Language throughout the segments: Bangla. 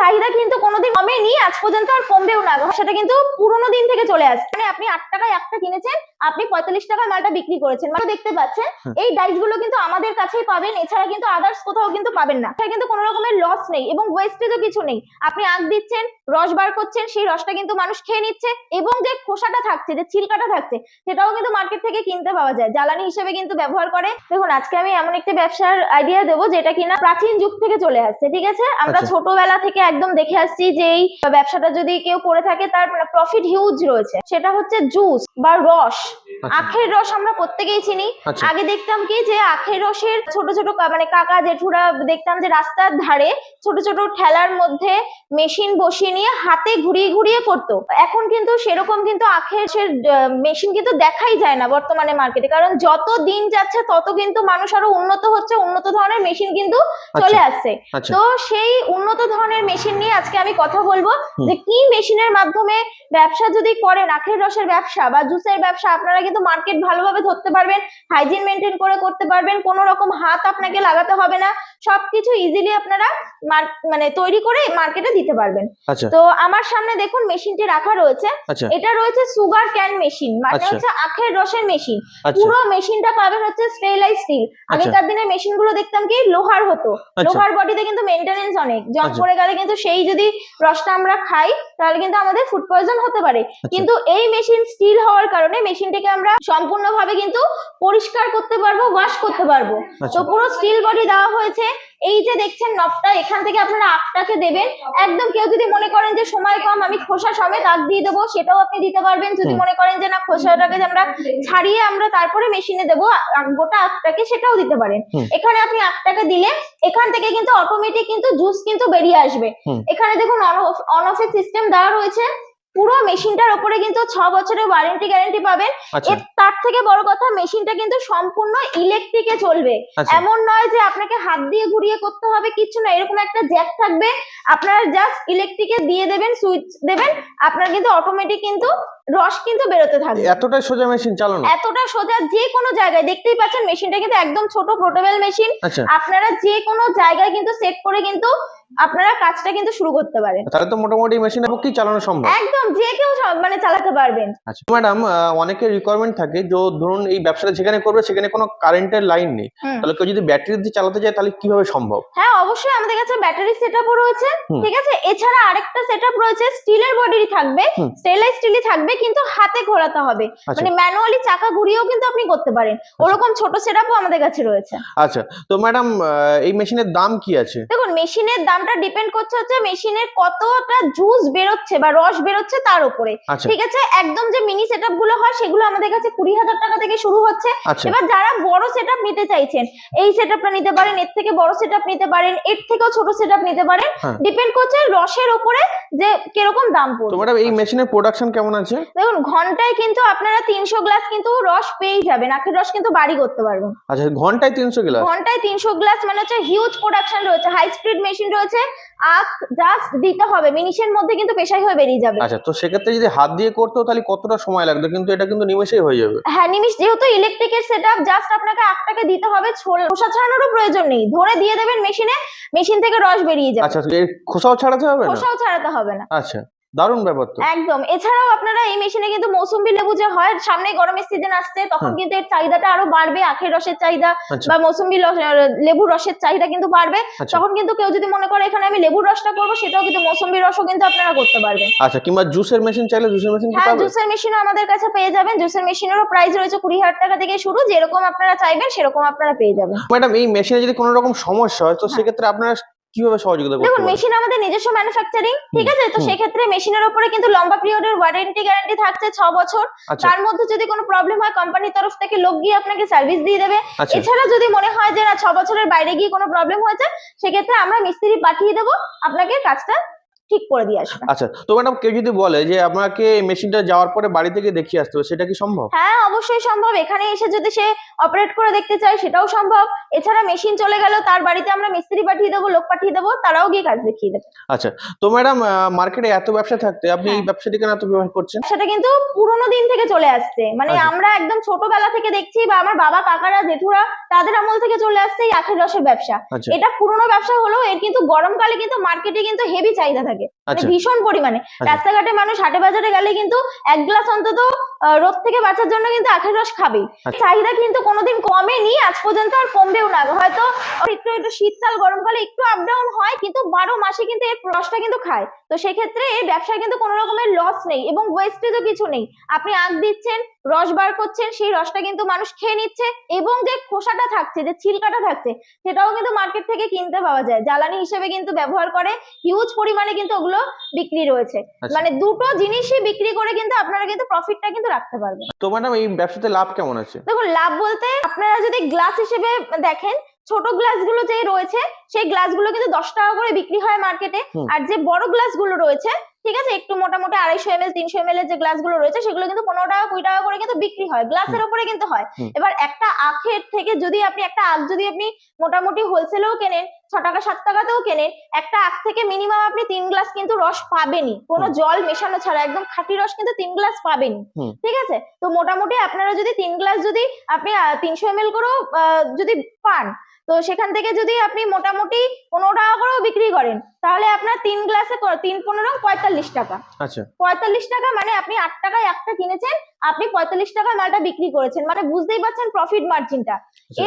চাহিদা কিন্তু কোনোদিন কমেনি, আজ পর্যন্ত আর কমবেও না, সেটা কিন্তু পুরোনো দিন থেকে চলে আসছে। মানে আপনি 8 টাকায় একটা কিনেছেন, আপনি 45 টাকায় মালটা বিক্রি করেছেন, মানে দেখতে পাচ্ছেন এই ডাইস গুলো কিন্তু আমাদের কাছেই পাবেন, এছাড়া কিন্তু আদার্স কোথাও কিন্তু পাবেন না। এটা কিন্তু কোনো রকমের লস নেই এবং ওয়েস্টেজও কিছু নেই। আপনি আখ দিচ্ছেন, রস বার করছেন, সেই রসটা কিন্তু মানুষ খেয়ে নিচ্ছে এবং যে খোসাটা থাকছে, যে ছিলকাটা থাকছে, সেটাও কিন্তু মার্কেট থেকে কিনতে পাওয়া যায়, জ্বালানি হিসেবে কিন্তু ব্যবহার করে। দেখুন আজকে আমি এমন একটি ব্যবসার আইডিয়া দেবো যেটা কিনা প্রাচীন যুগ থেকে চলে আসছে, ঠিক আছে? আমরা ছোটবেলা থেকে একদম দেখে আসছি যে এই ব্যবসাটা যদি কেউ করে থাকে তার প্রফিট হিউজ রয়েছে। সেটা হচ্ছে জুস বা রস, আখের রস আমরা প্রত্যেকেই চিনি। আগে দেখতাম কি যে আখের রসের ছোট ছোট মানে কাকা জেঠুরা দেখতাম যে রাস্তার ধারে ছোট ছোট ঠেলার মধ্যে মেশিন বসিয়ে নিয়ে হাতে ঘুরিয়ে ঘুরিয়ে করতো। এখন কিন্তু সেরকম কিন্তু আখের মেশিন কিন্তু দেখাই যায় না বর্তমানে মার্কেটে, কারণ যত দিন যাচ্ছে তত কিন্তু মানুষ আরো উন্নত হচ্ছে, উন্নত ধরনের মেশিন কিন্তু চলে আসছে। তো সেই উন্নত ধরনের মেশিন নিয়ে আজকে আমি কথা বলবো যে কি মেশিনের মাধ্যমে ব্যবসা যদি করেন, আখের রসের ব্যবসা বা জুসের ব্যবসা, আপনারা কিন্তু মার্কেট ভালোভাবে ধরতে পারবেন, হাইজিন মেনটেন করে করতে পারবেন, কোনো রকম হাত আপনাকে লাগাতে হবে না, সবকিছু ইজিলি আপনারা মানে তৈরি করে মার্কেটে দিতে পারবেন। তো আমার সামনে দেখুন মেশিনটি রাখা রয়েছে, এটা রয়েছে সুগার ক্যান মেশিন, মানে হচ্ছে আখের রসের মেশিন। পুরো মেশিনটা পাবেন হচ্ছে স্টেনলেস স্টিল। আগেকার দিনে মেশিন গুলো দেখতাম কি লোহার হতো, লোহার বডিতে কিন্তু মেইনটেনেন্স অনেক, জং পড়ে গেলে কিন্তু সেই যদি রসটা আমরা খাই তাহলে কিন্তু আমাদের ফুড পয়জন হতে পারে। কিন্তু এই মেশিন স্টিল হওয়ার কারণে মেশিনটিকে আমরা সম্পূর্ণভাবে কিন্তু পরিষ্কার করতে পারবো, ওয়াশ করতে পারবো। তো পুরো স্টিল বডি দেওয়া হয়েছে। এই যে দেখছেন নবটা, এখান থেকে আপনারা আখটাকে দেবেন। একদম কেউ যদি মনে করেন যে সময় কম, আমি খোসা সমেত আখ দিয়ে দেবো, সেটাও আপনি দিতে পারবেন। যদি মনে করেন যে না খোসাটাকে আমরা ছাড়িয়ে আমরা তারপরে মেশিনে দেবো গোটা আখটাকে, সেটাও দিতে পারেন। এখানে আপনি আখটাকে দিলে এখান থেকে কিন্তু অটোমেটিক কিন্তু জুস কিন্তু বেরিয়ে আসবে। এখানে দেখুন অন অফ এর সিস্টেম দেওয়া রয়েছে। পুরো মেশিনটার উপরে কিন্তু 6 বছরের ওয়ারেন্টি গ্যারান্টি পাবেন। তার থেকে বড় কথা, মেশিনটা কিন্তু সম্পূর্ণ ইলেকট্রিকে চলবে। এমন নয় যে আপনাকে হাত দিয়ে ঘুরিয়ে করতে হবে, কিছু না, এরকম একটা জ্যাক থাকবে, আপনারা জাস্ট ইলেকট্রিকে দিয়ে দেবেন, সুইচ দেবেন, আপনার কিন্তু অটোমেটিক কিন্তু রস কিন্তু বেরোতে থাকবে। এতটা সোজা মেশিন চালানো, এতটা সোজা, যে কোনো জায়গায় দেখতেই পাচ্ছেন মেশিনটা কিন্তু একদম ছোট পোর্টেবল মেশিন। আপনারা যে কোনো জায়গায় কিন্তু সেট করে কিন্তু আপনারা কাজটা কিন্তু শুরু করতে পারেন। তাহলে তো মোটামুটি মেশিনের পক্ষেই চালানো সম্ভব, একদম যে কেউ মানে চালাতে পারবেন। আচ্ছা ম্যাডাম, অনেকের রিকোয়ারমেন্ট থাকে যে ধরুন এই ব্যবসাটা যেখানে করবে সেখানে কোনো কারেন্টের লাইন নেই, তাহলে কেউ যদি ব্যাটারি দিয়ে চালাতে যায় তাহলে কিভাবে সম্ভব? হ্যাঁ অবশ্যই, আমাদের কাছে ব্যাটারি সেটআপও রয়েছে, ঠিক আছে? এছাড়া আরেকটা সেটআপ রয়েছে, স্টিলের বডিরই থাকবে, স্টেনলেস স্টিলই থাকবে, কিন্তু হাতে ঘোরাতে হবে, মানে ম্যানুয়ালি চাকা ঘুরিয়েও কিন্তু আপনি করতে পারেন। ওরকম ছোট সেটআপও আমাদের কাছে রয়েছে। আচ্ছা, তো ম্যাডাম এই মেশিনের দাম কি আছে? দেখুন মেশিনের দামটা ডিপেন্ড করছে হচ্ছে মেশিনের কতটা জুস বেরোচ্ছে বা রস বেরোচ্ছে তার উপরে, ঠিক আছে? একদম যে মিনি সেটআপ গুলো হয় সেগুলো আমাদের কাছে 20,000 টাকা থেকে শুরু হচ্ছে। এবার যারা বড় সেটআপ নিতে চাইছেন, এই সেটআপটা নিতে পারেন, এর থেকে বড় সেটআপ নিতে পারেন, এর থেকেও ছোট সেটআপ নিতে পারেন, ডিপেন্ড করছে রসের উপরে যে কিরকম দাম পড়বে। তো ম্যাডাম এই মেশিনের প্রোডাকশন কেমন আছে? দেখুন ঘন্টায় কিন্তু আপনারা 300 গ্লাস কিন্তু রস পেয়ে যাবেন, আখের রস কিন্তু বাড়ি করতে পারবেন। আচ্ছা, ঘন্টায় 300 গ্লাস? ঘন্টায় 300 গ্লাস মানে হচ্ছে হিউজ প্রোডাকশন রয়েছে, হাই স্পিড মেশিন রয়েছে। আখ জাস্ট দিতে হবে, মিনিটের মধ্যে কিন্তু পেশাই হয়ে বেরিয়ে যাবে। আচ্ছা, তো সেক্ষেত্রে যদি হাত দিয়ে করতে তাহলে কতটা সময় লাগবে? কিন্তু এটা কিন্তু নিমেষেই হয়ে যাবে। হ্যাঁ নিমিষ, যেহেতু ইলেকট্রিকের সেটআপ, জাস্ট আপনাকে আখটাকে দিতে হবে, খোসা ছাড়ানোরও প্রয়োজন নেই, ধরে দিয়ে দেবেন মেশিনে, মেশিন থেকে রস বেরিয়ে যাবে। আচ্ছা, এর খোসাও ছাড়াতে হবে না? খোসাও ছাড়াতে হবে না। আচ্ছা, দারুণ ব্যাপার তো। একদম। এছাড়াও আপনারা এই মেশিনে কিন্তু মৌসুমী লেবু যে হয়, সামনে গরমের সিজন আসছে, তখন কিন্তু এর চাহিদাটা আরো বাড়বে, আখের রসের চাহিদা বা মৌসুমী লেবুর রসের চাহিদা কিন্তু বাড়বে। তখন কিন্তু কেউ যদি মনে করে এখানে আমি লেবুর রসটা করবো, সেটাও কিন্তু মৌসুমী রসও কিন্তু আপনারা করতে পারবেন। আচ্ছা, কিংবা জুসের মেশিন চাইলে জুসের মেশিন হ্যাঁ, জুসের মেশিনও আমাদের কাছে পেয়ে যাবেন। জুসের মেশিনেরও প্রাইস রয়েছে 20,000 টাকা থেকে শুরু, যেরকম আপনারা চাইবেন সেরকম আপনারা পেয়ে যাবেন। ম্যাডাম এই মেশিনে যদি কোনো রকম সমস্যা হয় তো সেক্ষেত্রে আপনারা কিভাবে সহযোগিতা করতে দেখুন পারেন? মেশিন আমাদের নিজস্ব ম্যানুফ্যাকচারিং, ঠিক আছে? তো সেক্ষেত্রে মেশিনের উপরে কিন্তু লম্বা পিরিয়ডের ওয়ারেন্টি গ্যারান্টি থাকছে 6 বছর। তার মধ্যে যদি কোনো প্রবলেম হয় কোম্পানির তরফ থেকে লোক গিয়ে আপনাকে সার্ভিস দিয়ে দেবে। এছাড়া যদি মনে হয় যে না 6 বছরের বাইরে গিয়ে কোনো প্রবলেম হয়েছে, সেক্ষেত্রে আমরা মিস্ত্রি পাঠিয়ে দেবো, আপনাকে কাজটা ঠিক করে দিয়ে আসবে। আচ্ছা, তো ম্যাডাম কেউ যদি বলে যে আমাকে মেশিনটা যাওয়ার পরে বাড়ি থেকে দেখিয়ে আসতে হবে, সেটা কি সম্ভব? হ্যাঁ, অবশ্যই সম্ভব। এখানে এসে যদি সে অপারেট করে দেখতে চায় সেটাও সম্ভব। এছাড়া মেশিন চলে গেল, তার বাড়িতে আমরা মিস্ত্রি পাঠিয়ে দেবো, লোক পাঠিয়ে দেবো, তারাও গিয়ে কাজ দেখিয়ে দেবে। আচ্ছা, তো ম্যাডাম মার্কেটে এত ব্যবসা থাকতে আপনি এই হ্যাঁ। ব্যবসাটি কেন এত ব্যবহার করছেন? সেটা কিন্তু পুরোনো দিন থেকে চলে আসছে, মানে আচ্ছা। আমরা একদম ছোটবেলা থেকে দেখছি, বা আমার বাবা কাকারা জেঠুরা তাদের আমল থেকে চলে আসছে এই আখের রসের ব্যবসা। আচ্ছা। এটা পুরোনো ব্যবসা হলেও এর কিন্তু গরমকালে কিন্তু মার্কেটে কিন্তু হেভি চাহিদা থাকে, মানে আচ্ছা। ভীষণ পরিমাণে। আচ্ছা। রাস্তাঘাটে মানুষ হাটে বাজারে গেলে কিন্তু এক গ্লাস অন্তত রোদ থেকে বাঁচার জন্য কিন্তু আখের রস খাবেই। আচ্ছা। চাহিদা কিন্তু কোনোদিন কমেনি, আজ পর্যন্ত আর কমবেও না। হয়তো একটু একটু শীতকাল গরমকালে একটু আপ ডাউন হয়, কিন্তু 12 মাসে কিন্তু এর রসটা কিন্তু খায়। তো সেক্ষেত্রে এই ব্যবসায় কিন্তু কোনো রকমের লস নেই এবং ওয়েস্টেজও কিছু নেই। আপনি আখ দিচ্ছেন, রস বার করছেন, সেই রসটা কিন্তু মানুষ খেয়ে নিচ্ছে, এবং যে খোসাটা থাকছে, যে ছিলকাটা থাকছে, সেটাও কিন্তু মার্কেট থেকে কিনতে পাওয়া যায়, জ্বালানি হিসেবে কিন্তু ব্যবহার করে। হিউজ পরিমাণে কিন্তু ওগুলো বিক্রি রয়েছে। আচ্ছা। মানে দুটো জিনিসই বিক্রি করে কিন্তু আপনারা কিন্তু প্রফিটটা কিন্তু রাখতে পারবেন। তো ম্যাডাম এই ব্যবসাতে লাভ কেমন আছে? দেখুন, লাভ বলতে আপনারা যদি গ্লাস হিসেবে দেখেন, ছোট গ্লাসগুলো যে রয়েছে সেই গ্লাসগুলো কিন্তু 10 টাকা করে বিক্রি হয় মার্কেটে। আর যে বড় গ্লাসগুলো রয়েছে, ঠিক আছে, একটু মোটামুটি 250 ml 300 ml এর যে গ্লাসগুলো রয়েছে, সেগুলো কিন্তু 15 টাকা 20 টাকা করে কিন্তু বিক্রি হয়, গ্লাসের উপরে কিন্তু হয়। এবার একটা আখের থেকে যদি আপনি একটা আখ যদি আপনি মোটামুটি হোলসেলেও কেনেন, 6 টাকা 7 টাকাতেও কেনেন, একটা আখ থেকে মিনিমাম আপনি 3 গ্লাস কিন্তু রস পাবেনই, কোনো জল মেশানো ছাড়া একদম খাঁটি রস কিন্তু 3 গ্লাস পাবেনই। ঠিক আছে, তো মোটামুটি আপনারা যদি 3 গ্লাস যদি আপনি 300 ml করেও যদি পান, তো সেখান থেকে যদি আপনি মোটামুটি 15 টাকা করেও বিক্রি করেন, তাহলে আপনার 3 গ্লাসে 3 15 45 টাকা। আচ্ছা। 45 টাকা মানে আপনি 8 টাকায় একটা কিনেছেন, আপনি 45 টাকায় মালটা বিক্রি করেছেন, মানে বুঝতেই পারছেন প্রফিট মার্জিনটা।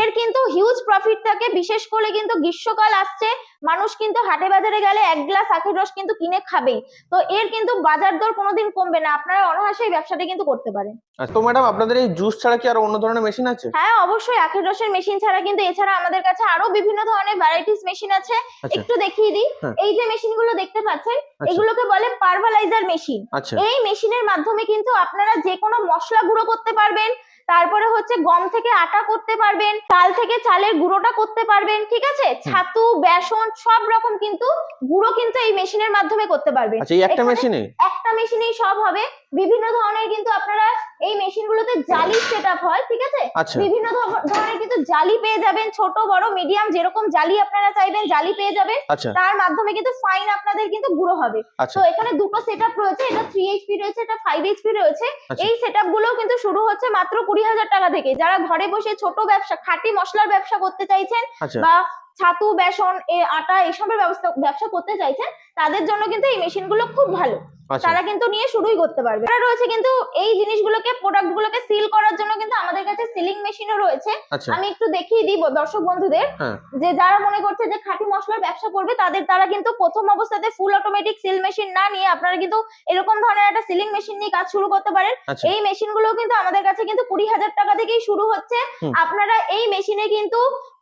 এর কিন্তু হিউজ প্রফিট থাকে, বিশেষ করে কিন্তু গ্রীষ্মকাল আসছে, মানুষ কিন্তু হাটে বাজারে গেলে এক গ্লাস আখের রস কিন্তু কিনে খাবেই। তো এর কিন্তু বাজার দর কোনোদিন কমবে না, আপনারা অনায়াসে এই ব্যবসাটা কিন্তু করতে পারেন। তো ম্যাডাম আপনাদের এই জুস ছাড়া কি আরো অন্য ধরনের মেশিন আছে? হ্যাঁ, অবশ্যই। আখের রসের মেশিন ছাড়া কিন্তু এছাড়া আমাদের কাছে আরো বিভিন্ন ধরনের ভ্যারাইটিস মেশিন আছে। আচ্ছা। একটু দেখিয়ে দিই। হ্যাঁ। এই যে মেশিনগুলো দেখতে পাচ্ছেন, আচ্ছা। এগুলোকে বলে পারভালাইজার মেশিন। আচ্ছা। এই মেশিনের মাধ্যমে কিন্তু আপনারা যে কোনো মশলা গুঁড়ো করতে পারবেন, তারপরে হচ্ছে গম থেকে আটা করতে পারবেন, চাল থেকে চালের গুঁড়োটা করতে পারবেন, ঠিক আছে, ছাতু বেসন সব রকম কিন্তু গুঁড়ো কিন্তু এই মেশিনের মাধ্যমে করতে পারবেন। আচ্ছা, এই একটা এখানে মেশিনে? একটা মেশিনেই সব হবে। বিভিন্ন ধরনের কিন্তু আপনারা এই মেশিনগুলোতে জালি সেটআপ হয়, ঠিক আছে, আচ্ছা। বিভিন্ন ধরনের কিন্তু জালি পেয়ে যাবেন, ছোট বড় মিডিয়াম যেরকম জালি আপনারা চাইবেন জালি পেয়ে যাবেন। আচ্ছা। তার মাধ্যমে কিন্তু ফাইন আপনাদের কিন্তু গুঁড়ো হবে। আচ্ছা। তো এখানে দুটো সেটআপ রয়েছে, এটা 3 এইচপি রয়েছে, এটা 5 এইচপি রয়েছে। আচ্ছা। এই সেটআপ গুলো কিন্তু শুরু হচ্ছে মাত্র 20,000 টাকা থেকে। যারা ঘরে বসে ছোট ব্যবসা, খাঁটি মশলার ব্যবসা করতে চাইছেন, আচ্ছা। বা ছাতু বেসন আটা এসবের ব্যবসা করতে চাইছেন, তাদের জন্য কিন্তু এই মেশিনগুলো খুব ভালো। আচ্ছা। তারা কিন্তু নিয়ে শুরুই করতে পারবে। আর রয়েছে কিন্তু এই জিনিসগুলোকে, প্রোডাক্ট গুলোকে সিল করার জন্য কিন্তু আমাদের কাছে সিলিং মেশিনও রয়েছে। আচ্ছা। আমি একটু দেখিয়ে দিব দর্শক বন্ধুদের, হ্যাঁ। যে যারা মনে করছে যে খাঁটি মশলার ব্যবসা করবে, তারা কিন্তু প্রথম অবস্থাতে ফুল অটোমেটিক সিল মেশিন না নিয়ে আপনারা কিন্তু এরকম ধরনের একটা সিলিং মেশিন নিয়ে কাজ শুরু করতে পারেন। আচ্ছা। এই মেশিনগুলো কিন্তু আমাদের কাছে কিন্তু 20,000 টাকা থেকেই শুরু হচ্ছে। আপনারা এই মেশিনে কিন্তু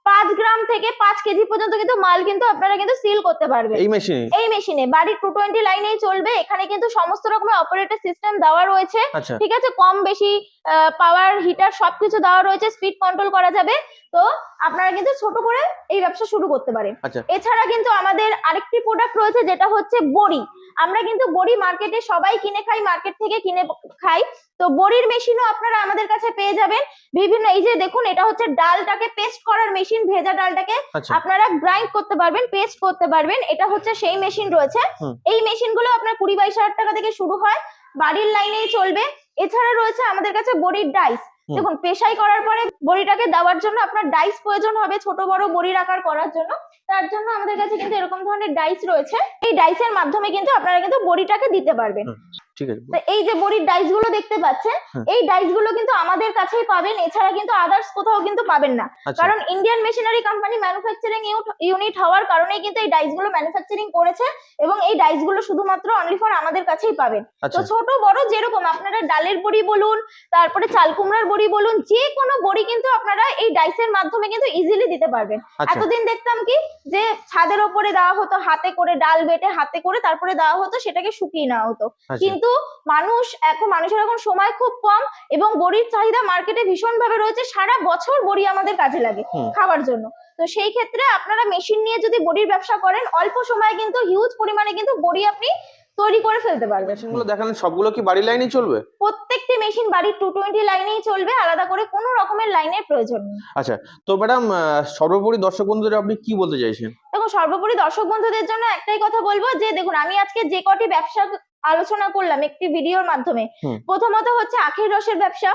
5 গ্রাম থেকে 5 কেজি পর্যন্ত কিন্তু মাল কিন্তু আপনারা কিন্তু সিল করতে পারবেন এই মেশিনে। বাড়ির 220 লাইনেই চলবে। এখানে কিন্তু সমস্ত রকমের অপারেটর সিস্টেম দেওয়া রয়েছে, আচ্ছা। ঠিক আছে, কম বেশি পাওয়ার হিটার সবকিছু দেওয়া রয়েছে, স্পিড কন্ট্রোল করা যাবে। তো আপনারা কিন্তু ছোট করে এই ব্যবসা শুরু করতে পারেন। আচ্ছা। এছাড়া কিন্তু আমাদের আরেকটি প্রোডাক্ট রয়েছে, যেটা হচ্ছে বড়ি। আমরা কিন্তু বড়ি মার্কেটে সবাই কিনে খাই, মার্কেট থেকে কিনে খাই। তো বড়ির মেশিনও আপনারা আমাদের কাছে পেয়ে যাবেন। বিভিন্ন, এই যে দেখুন, এটা হচ্ছে ডালটাকে পেস্ট করার মেশিন, ভেজা ডালটাকে আচ্ছা। আপনারা গ্রাইন্ড করতে পারবেন, পেস্ট করতে পারবেন। এটা হচ্ছে সেই মেশিন রয়েছে। এই মেশিনগুলো আপনার 20-22 টাকা থেকে শুরু হয়, বাড়ির লাইনেই চলবে। এছাড়া রয়েছে আমাদের কাছে বড়ির ডাইস। দেখুন, পেশাই করার পরে বড়িটাকে দেওয়ার জন্য আপনার ডাইস প্রয়োজন হবে, ছোট বড় বড়ির আকার করার জন্য। তার জন্য আমাদের কাছে কিন্তু এরকম ধরনের ডাইস রয়েছে। এই ডাইসের মাধ্যমে কিন্তু আপনারা কিন্তু বড়িটাকে দিতে পারবেন। ঠিক আছে। তো এই যে বড়ির ডাইস গুলো দেখতে পাচ্ছেন, এই ডাইস গুলো কিন্তু আমাদের কাছেই পাবেন, এছাড়া কিন্তু আদার্স কোথাও কিন্তু পাবেন না। কারণ Indian machinery company manufacturing unit হওয়ার কারণেই কিন্তু এই ডাইস গুলো ম্যানুফ্যাকচারিং করেছে, এবং এই ডাইস গুলো শুধুমাত্র অনলি ফর আমাদের কাছেই পাবেন। তো ছোট বড় যেরকম আপনারা ডালের বড়ি বলুন, তারপরে চাল কুমড়ার বড়ি বলুন, যে কোনো বড়ি কিন্তু আপনারা এই ডাইসের মাধ্যমে কিন্তু ইজিলি দিতে পারবেন। এতদিন দেখতাম কি, যে ছাদের ওপরে দেওয়া হতো, হাতে করে ডাল বেটে হাতে করে তারপরে দেওয়া হতো, সেটাকে শুকিয়ে নেওয়া হতো। কিন্তু মানুষের এখন সময় খুব কম, এবং বড়ির চাহিদা মার্কেটে ভীষণ ভাবে রয়েছে। সারা বছর বড়ি আমাদের কাজে লাগে খাওয়ার জন্য। তো তো সেই ক্ষেত্রে আপনারা মেশিন নিয়ে যদি বড়ির ব্যবসা করেন, অল্প সময়ে কিন্তু হিউজ পরিমাণে কিন্তু বড়ি আপনি তৈরি করে ফেলতে পারবেন। মেশিনগুলো দেখালেন সবগুলো কি বাড়ির লাইনেই চলবে? প্রত্যেকটি মেশিন বাড়ির 220 লাইনেই চলবে, আলাদা করে কোনো রকমের লাইনের প্রয়োজন নেই। আচ্ছা, তো ম্যাডাম সর্বোপরি দর্শক বন্ধুদের আপনি কি বলতে চাইছেন? দেখুন, সর্বোপরি দর্শক বন্ধুদের জন্য একটাই কথা বলবো যে দেখুন, আমি আজকে যে কটি ব্যবসা আলোচনা করলাম একটি ভিডিওর মাধ্যমে, প্রথমত হচ্ছে আখের রসের ব্যবসা,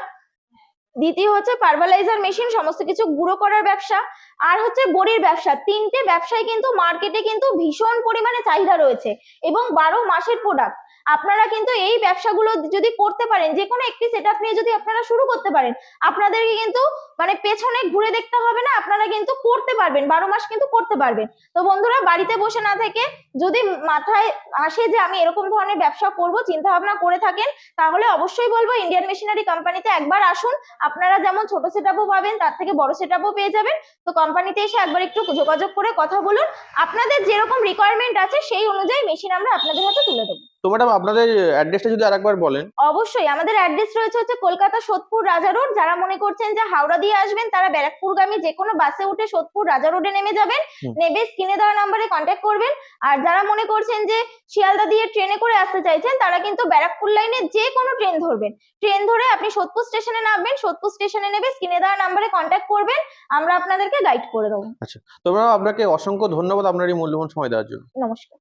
দ্বিতীয় হচ্ছে পারভালাইজার মেশিন, সমস্ত কিছু গুঁড়ো করার ব্যবসা, আর হচ্ছে বড়ির ব্যবসা। তিনটে ব্যবসায় কিন্তু মার্কেটে কিন্তু ভীষণ পরিমাণে চাহিদা রয়েছে এবং 12 মাসের প্রোডাক্ট। আপনারা কিন্তু এই ব্যবসাগুলো যদি করতে পারেন, যে কোনো একটি সেটআপ নিয়ে যদি আপনারা শুরু করতে পারেন, আপনাদেরকে কিন্তু মানে পেছনে ঘুরে দেখতে হবে না, আপনারা কিন্তু করতে পারবেন, 12 মাস কিন্তু করতে পারবেন। তো বন্ধুরা, বাড়িতে বসে না থেকে যদি মাথায় আসে যে আমি এরকম ধরনের ব্যবসা করব, চিন্তা ভাবনা করে থাকেন, তাহলে অবশ্যই বলবো ইন্ডিয়ান মেশিনারি কোম্পানিতে একবার আসুন। আপনারা যেমন ছোট সেটআপও পাবেন, তার থেকে বড় সেটআপও পেয়ে যাবেন। তো কোম্পানিতে এসে একবার একটু যোগাযোগ করে কথা বলুন, আপনাদের যেরকম রিকোয়ারমেন্ট আছে সেই অনুযায়ী মেশিন আমরা আপনাদের হাতে তুলে দেবো। তো ম্যাডাম আপনাদের অ্যাড্রেসটা যদি আরেকবার বলেন। অবশ্যই, আমাদের অ্যাড্রেস রয়েছে হচ্ছে কলকাতা সোদপুর রাজা রোড। যারা মনে করছেন যে হাওড়া দিয়ে আসবেন, তারা ব্যারাকপুরগামী যে কোনো বাসে উঠে সোদপুর রাজা রোডে নেমে যাবেন, নেমে স্ক্রিনে দেওয়া নাম্বারে কন্ট্যাক্ট করবেন। আর যারা মনে করছেন যে শিয়ালদা দিয়ে ট্রেনে করে আসতে চাইছেন, তারা কিন্তু ব্যারাকপুর লাইনে যে কোনো ট্রেন ধরবেন, ট্রেন ধরে আপনি সোদপুর স্টেশনে নামবেন, সোদপুর স্টেশনে নেমে স্ক্রিনে দেওয়া নাম্বারে কন্ট্যাক্ট করবেন, আমরা আপনাদেরকে গাইড করে দেবো। আচ্ছা, তো ম্যাডাম আপনাকে অসংখ্য ধন্যবাদ আপনার এই মূল্যবান সময় দেওয়ার জন্য। নমস্কার।